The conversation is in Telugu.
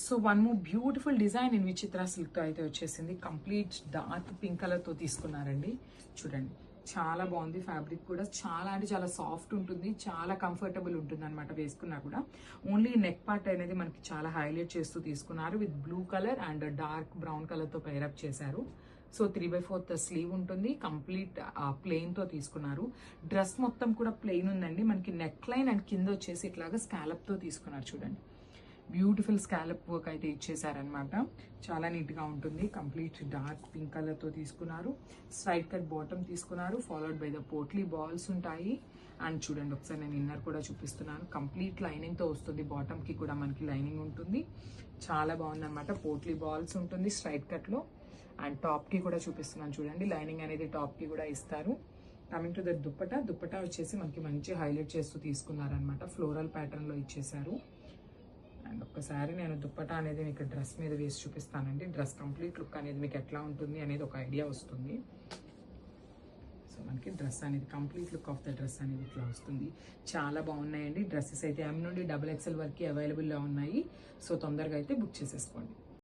So one more beautiful design in విచిత్ర సిల్క్తో అయితే వచ్చేసింది. కంప్లీట్ డార్క్ పింక్ కలర్తో తీసుకున్నారండి. చూడండి చాలా బాగుంది. ఫ్యాబ్రిక్ కూడా చాలా అంటే చాలా సాఫ్ట్ ఉంటుంది, చాలా కంఫర్టబుల్ ఉంటుంది అనమాట వేసుకున్నా కూడా. ఓన్లీ నెక్ పార్ట్ అనేది మనకి చాలా హైలైట్ చేస్తూ తీసుకున్నారు. With blue colour and dark brown కలర్తో పైరప్ చేశారు. సో 3/4 స్లీవ్ ఉంటుంది. కంప్లీట్ ప్లెయిన్తో తీసుకున్నారు. డ్రెస్ మొత్తం కూడా ప్లెయిన్ ఉందండి. మనకి నెక్ లైన్ అండ్ కింద వచ్చేసి ఇట్లాగా స్కాలప్తో తీసుకున్నారు. చూడండి బ్యూటిఫుల్ స్కాలప్ వర్క్ అయితే ఇచ్చేసారనమాట. చాలా నీట్గా ఉంటుంది. కంప్లీట్ డార్క్ పింక్ కలర్తో తీసుకున్నారు. స్ట్రైట్ కట్ బాటమ్ తీసుకున్నారు. Followed by the potli balls ఉంటాయి. అండ్ చూడండి ఒకసారి నేను ఇన్నర్ కూడా చూపిస్తున్నాను. కంప్లీట్ లైనింగ్తో వస్తుంది. బాటమ్కి కూడా మనకి లైనింగ్ ఉంటుంది. చాలా బాగుందన్నమాట. పోట్లీ బాల్స్ ఉంటుంది స్ట్రైట్ కట్లో. అండ్ టాప్కి కూడా చూపిస్తున్నాను చూడండి. లైనింగ్ అనేది టాప్కి కూడా ఇస్తారు. కమింగ్ టు ద దుప్పటా వచ్చేసి మనకి మంచి హైలైట్ చేస్తూ తీసుకున్నారనమాట. ఫ్లోరల్ ప్యాటర్న్లో ఇచ్చేసారు. అండ్ ఒక్కసారి నేను దుప్పటా అనేది మీకు డ్రెస్ మీద వేసి చూపిస్తానండి. డ్రెస్ కంప్లీట్ లుక్ అనేది మీకు ఎట్లా ఉంటుంది అనేది ఒక ఐడియా వస్తుంది. సో మనకి డ్రెస్ అనేది complete look of the dress అనేది ఇట్లా వస్తుంది. చాలా బాగున్నాయండి డ్రెస్సెస్ అయితే. M నుండి XXL వరకు అవైలబుల్లో ఉన్నాయి. సో తొందరగా అయితే బుక్ చేసేసుకోండి.